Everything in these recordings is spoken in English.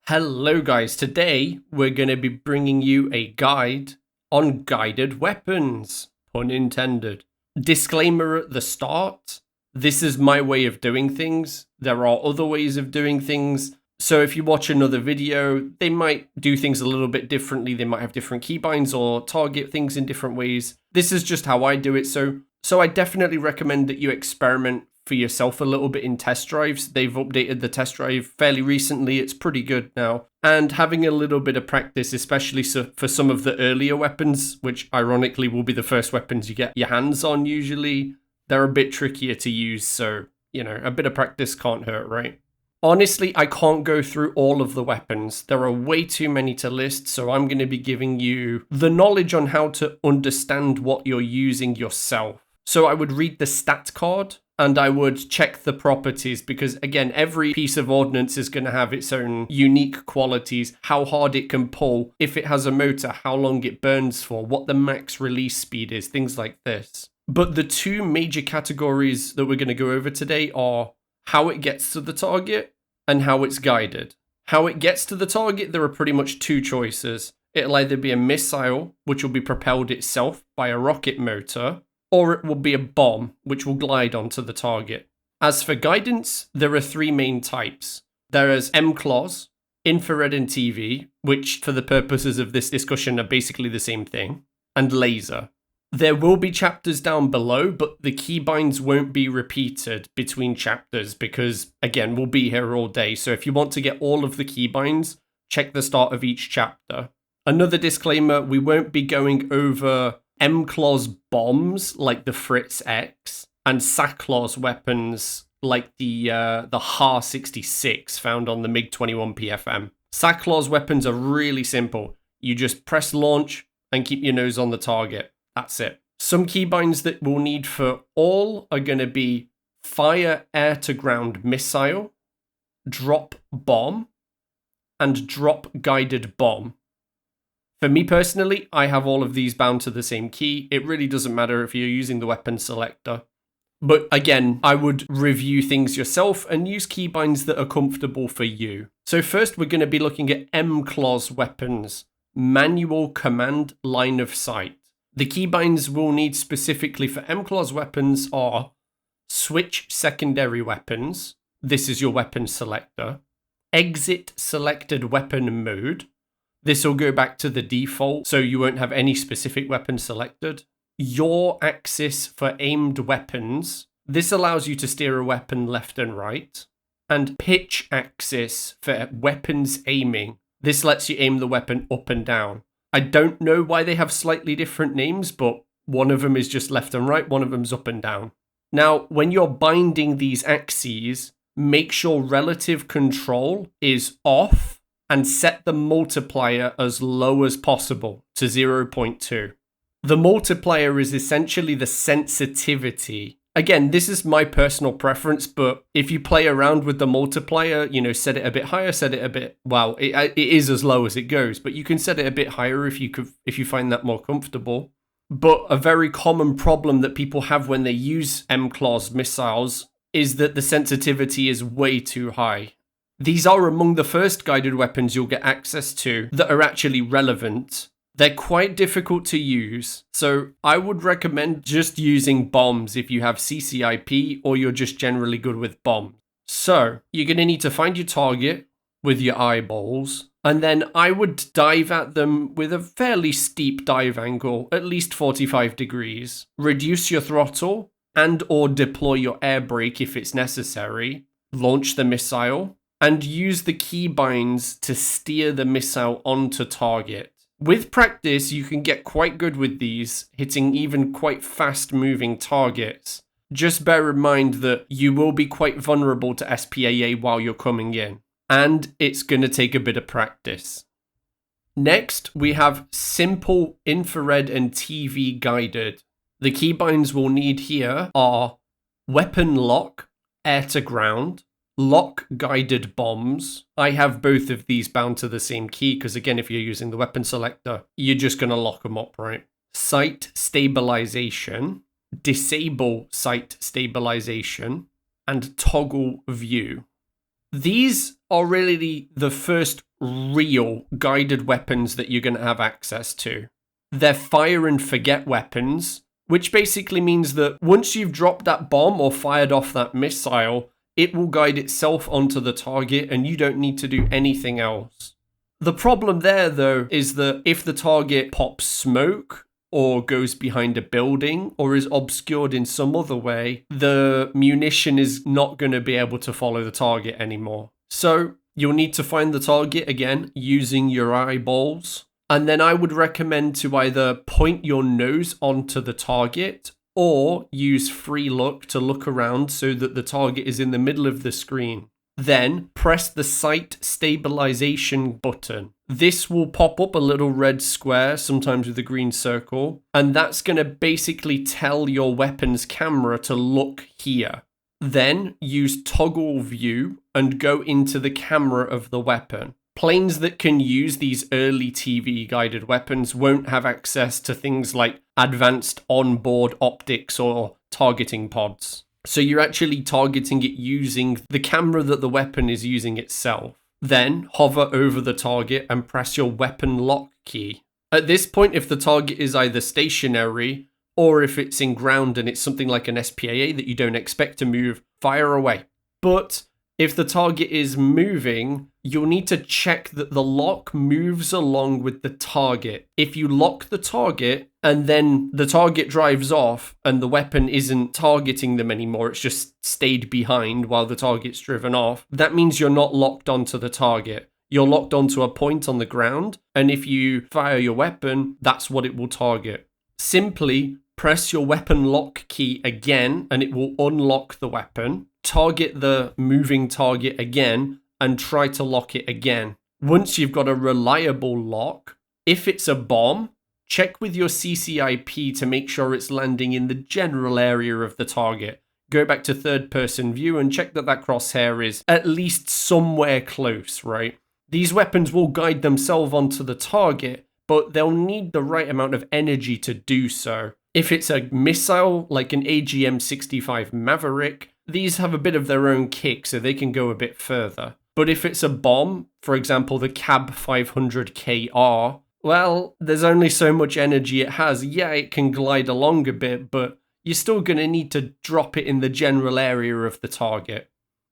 Hello guys, today we're going to be bringing you a guide on guided weapons, pun intended. Disclaimer at the start, this is my way of doing things. There are other ways of doing things. So if you watch another video, they might do things a little bit differently. They might have different keybinds or target things in different ways. This is just how I do it. So I definitely recommend that you experiment for yourself a little bit in test drives. They've updated the test drive fairly recently. It's pretty good now. And having a little bit of practice, especially for some of the earlier weapons, which ironically will be the first weapons you get your hands on usually, they're a bit trickier to use. So, a bit of practice can't hurt, right? Honestly, I can't go through all of the weapons. There are way too many to list, so I'm going to be giving you the knowledge on how to understand what you're using yourself. So I would read the stat card, and I would check the properties because, again, every piece of ordnance is going to have its own unique qualities, how hard it can pull, if it has a motor, how long it burns for, what the max release speed is, things like this. But the two major categories that we're going to go over today are how it gets to the target and how it's guided. How it gets to the target, there are pretty much two choices. It'll either be a missile, which will be propelled itself by a rocket motor, or it will be a bomb, which will glide onto the target. As for guidance, there are three main types. There is MCLOS, infrared and TV, which for the purposes of this discussion are basically the same thing, and laser. There will be chapters down below, but the keybinds won't be repeated between chapters because, again, we'll be here all day. So if you want to get all of the keybinds, check the start of each chapter. Another disclaimer, we won't be going over MCLOS bombs like the Fritz X and SACLOS weapons like the HAR-66 found on the MiG-21 PFM. SACLOS weapons are really simple. You just press launch and keep your nose on the target. That's it. Some keybinds that we'll need for all are going to be fire air-to-ground missile, drop bomb, and drop guided bomb. For me personally, I have all of these bound to the same key. It really doesn't matter if you're using the weapon selector. But again, I would review things yourself and use keybinds that are comfortable for you. So first, we're going to be looking at MCLOS weapons, manual command line of sight. The keybinds we'll need specifically for MCLOS weapons are switch secondary weapons. This is your weapon selector. Exit selected weapon mode. This will go back to the default, so you won't have any specific weapon selected. Yaw axis for aimed weapons. This allows you to steer a weapon left and right. And pitch axis for weapons aiming. This lets you aim the weapon up and down. I don't know why they have slightly different names, but one of them is just left and right, one of them's up and down. Now, when you're binding these axes, make sure relative control is off and set the multiplier as low as possible to 0.2. The multiplier is essentially the sensitivity. Again, this is my personal preference, but if you play around with the multiplier, set it a bit higher, set it a bit, well, it is as low as it goes, but you can set it a bit higher if you find that more comfortable. But a very common problem that people have when they use MCLOS missiles is that the sensitivity is way too high. These are among the first guided weapons you'll get access to that are actually relevant. They're quite difficult to use, so I would recommend just using bombs if you have CCIP or you're just generally good with bombs. So, you're going to need to find your target with your eyeballs, and then I would dive at them with a fairly steep dive angle, at least 45 degrees. Reduce your throttle and or deploy your air brake if it's necessary. Launch the missile, and use the keybinds to steer the missile onto target. With practice, you can get quite good with these, hitting even quite fast-moving targets. Just bear in mind that you will be quite vulnerable to SPAA while you're coming in, and it's going to take a bit of practice. Next, we have simple infrared and TV guided. The keybinds we'll need here are weapon lock, air to ground, lock guided bombs. I have both of these bound to the same key because, again, if you're using the weapon selector, you're just going to lock them up, right? Sight stabilization, disable sight stabilization, and toggle view. These are really the first real guided weapons that you're going to have access to. They're fire and forget weapons, which basically means that once you've dropped that bomb or fired off that missile, it will guide itself onto the target and you don't need to do anything else. The problem there, though, is that if the target pops smoke or goes behind a building or is obscured in some other way, the munition is not going to be able to follow the target anymore. So you'll need to find the target again using your eyeballs. And then I would recommend to either point your nose onto the target or use free look to look around so that the target is in the middle of the screen. Then press the sight stabilization button. This will pop up a little red square, sometimes with a green circle, and that's going to basically tell your weapon's camera to look here. Then use toggle view and go into the camera of the weapon. Planes that can use these early TV guided weapons won't have access to things like advanced onboard optics or targeting pods. So you're actually targeting it using the camera that the weapon is using itself. Then hover over the target and press your weapon lock key. At this point, if the target is either stationary or if it's in ground and it's something like an SPAA that you don't expect to move, fire away. But if the target is moving, you'll need to check that the lock moves along with the target. If you lock the target and then the target drives off and the weapon isn't targeting them anymore, it's just stayed behind while the target's driven off, that means you're not locked onto the target. You're locked onto a point on the ground, and if you fire your weapon, that's what it will target. Simply press your weapon lock key again and it will unlock the weapon. Target the moving target again and try to lock it again. Once you've got a reliable lock, if it's a bomb, check with your CCIP to make sure it's landing in the general area of the target. Go back to third person view and check that that crosshair is at least somewhere close, right? These weapons will guide themselves onto the target, but they'll need the right amount of energy to do so. If it's a missile like an AGM-65 Maverick, these have a bit of their own kick, so they can go a bit further. But if it's a bomb, for example, the CAB 500KR, well, there's only so much energy it has. Yeah, it can glide along a bit, but you're still going to need to drop it in the general area of the target.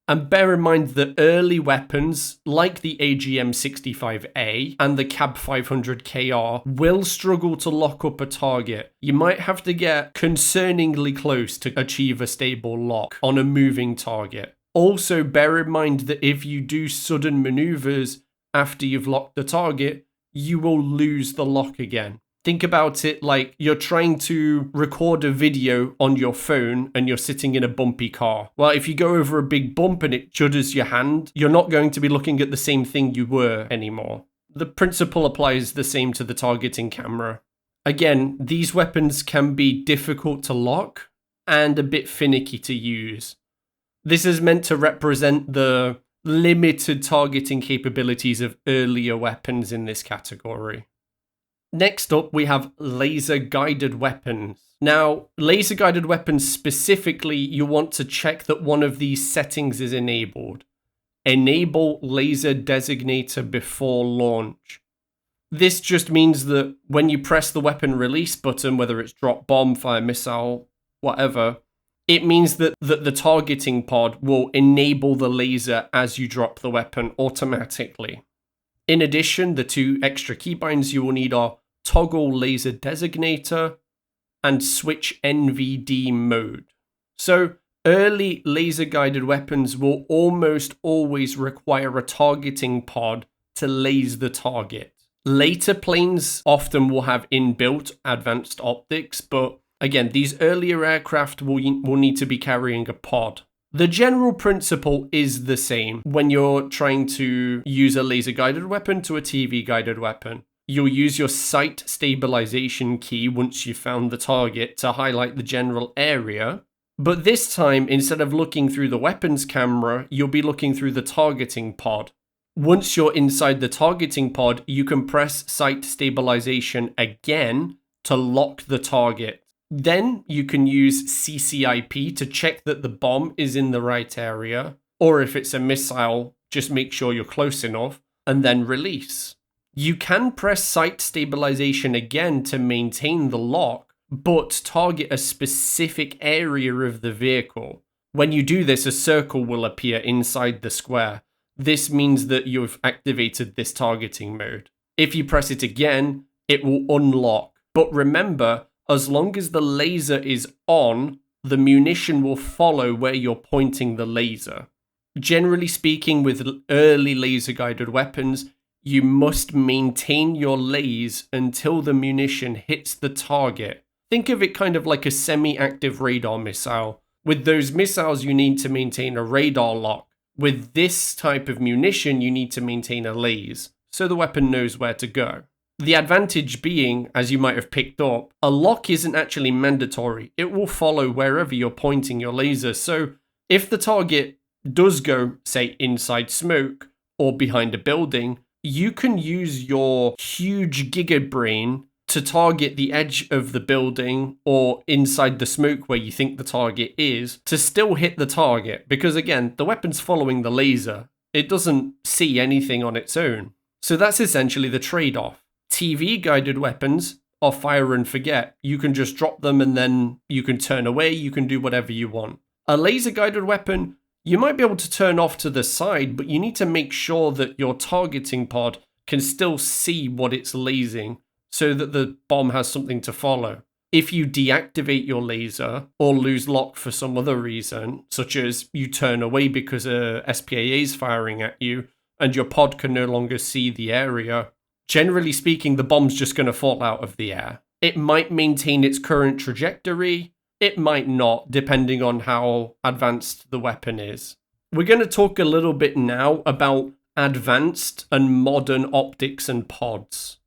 And bear in mind that early weapons, like the AGM-65A and the CAB 500KR, will struggle to lock up a target. You might have to get concerningly close to achieve a stable lock on a moving target. Also, bear in mind that if you do sudden maneuvers after you've locked the target, you will lose the lock again. Think about it like you're trying to record a video on your phone and you're sitting in a bumpy car. Well, if you go over a big bump and it judders your hand, you're not going to be looking at the same thing you were anymore. The principle applies the same to the targeting camera. Again, these weapons can be difficult to lock and a bit finicky to use. This is meant to represent the limited targeting capabilities of earlier weapons in this category. Next up, we have laser-guided weapons. Now, laser-guided weapons specifically, you want to check that one of these settings is enabled. Enable laser designator before launch. This just means that when you press the weapon release button, whether it's drop bomb, fire missile, whatever, it means that the targeting pod will enable the laser as you drop the weapon automatically. In addition, the two extra keybinds you will need are toggle laser designator and switch NVD mode. So early laser guided weapons will almost always require a targeting pod to lase the target. Later planes often will have inbuilt advanced optics, but again, these earlier aircraft will need to be carrying a pod. The general principle is the same when you're trying to use a laser-guided weapon to a TV-guided weapon. You'll use your sight stabilization key once you've found the target to highlight the general area. But this time, instead of looking through the weapons camera, you'll be looking through the targeting pod. Once you're inside the targeting pod, you can press sight stabilization again to lock the target. Then you can use CCIP to check that the bomb is in the right area, or if it's a missile, Just make sure you're close enough and then release. You can press sight stabilization again to maintain the lock, but target a specific area of the vehicle. When you do this, a circle will appear inside the square. This means that you've activated this targeting mode. If you press it again, it will unlock. But remember, as long as the laser is on, the munition will follow where you're pointing the laser. Generally speaking, with early laser-guided weapons, you must maintain your laze until the munition hits the target. Think of it kind of like a semi-active radar missile. With those missiles, you need to maintain a radar lock. With this type of munition, you need to maintain a laze, so the weapon knows where to go. The advantage being, as you might have picked up, a lock isn't actually mandatory. It will follow wherever you're pointing your laser. So if the target does go, say, inside smoke or behind a building, you can use your huge giga brain to target the edge of the building or inside the smoke where you think the target is to still hit the target. Because again, the weapon's following the laser. It doesn't see anything on its own. So that's essentially the trade-off. TV-guided weapons are fire and forget. You can just drop them and then you can turn away. You can do whatever you want. A laser-guided weapon, you might be able to turn off to the side, but you need to make sure that your targeting pod can still see what it's lasing so that the bomb has something to follow. If you deactivate your laser or lose lock for some other reason, such as you turn away because a SPAA is firing at you and your pod can no longer see the area, generally speaking, the bomb's just going to fall out of the air. It might maintain its current trajectory. It might not, depending on how advanced the weapon is. We're going to talk a little bit now about advanced and modern optics and pods.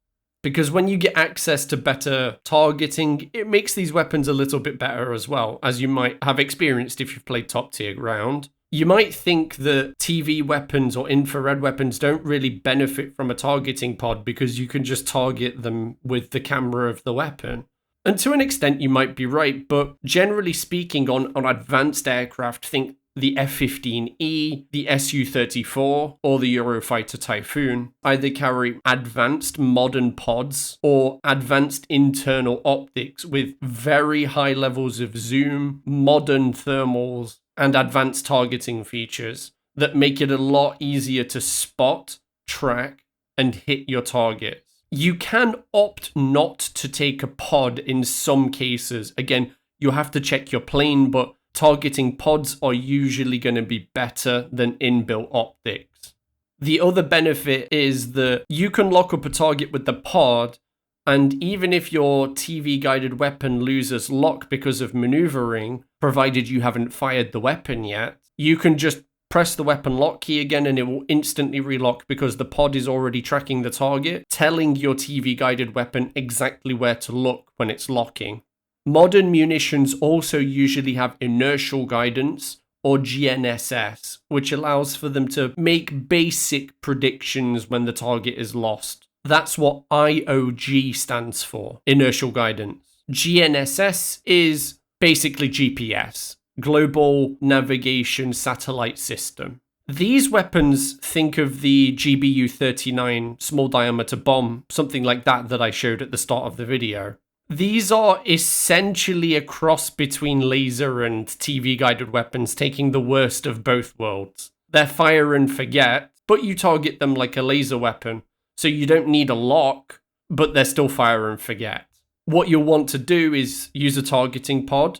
Because when you get access to better targeting, it makes these weapons a little bit better as well, as you might have experienced if you've played top tier ground. You might think that TV weapons or infrared weapons don't really benefit from a targeting pod because you can just target them with the camera of the weapon. And to an extent, you might be right, but generally speaking, on advanced aircraft, think the F-15E, the Su-34, or the Eurofighter Typhoon either carry advanced modern pods or advanced internal optics with very high levels of zoom, modern thermals, and advanced targeting features that make it a lot easier to spot, track, and hit your targets. You can opt not to take a pod in some cases. Again, you have to check your plane, but targeting pods are usually going to be better than inbuilt optics. The other benefit is that you can lock up a target with the pod, and even if your TV-guided weapon loses lock because of maneuvering, provided you haven't fired the weapon yet, you can just press the weapon lock key again and it will instantly relock because the pod is already tracking the target, telling your TV-guided weapon exactly where to look when it's locking. Modern munitions also usually have inertial guidance or GNSS, which allows for them to make basic predictions when the target is lost. That's what IOG stands for, inertial guidance. GNSS is basically GPS, Global Navigation Satellite System. These weapons, think of the GBU-39 small diameter bomb, something like that I showed at the start of the video. These are essentially a cross between laser and TV-guided weapons, taking the worst of both worlds. They're fire and forget, but you target them like a laser weapon, so you don't need a lock, but they're still fire and forget. What you'll want to do is use a targeting pod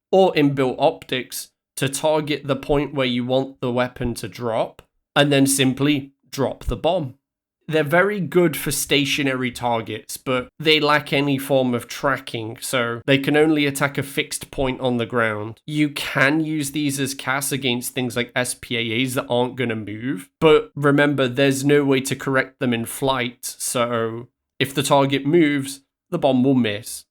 or inbuilt optics to target the point where you want the weapon to drop, and then simply drop the bomb. They're very good for stationary targets, but they lack any form of tracking, so they can only attack a fixed point on the ground. You can use these as CAS against things like SPAAs that aren't going to move, but remember, there's no way to correct them in flight, so if the target moves, the bomb will miss.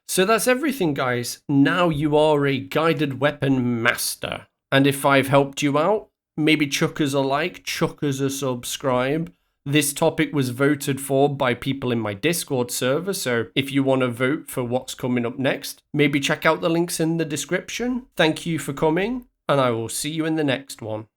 So that's everything, guys. Now you are a guided weapon master. And if I've helped you out, maybe chuck us a like, chuck us a subscribe. This topic was voted for by people in my Discord server, so if you want to vote for what's coming up next, maybe check out the links in the description. Thank you for coming, and I will see you in the next one.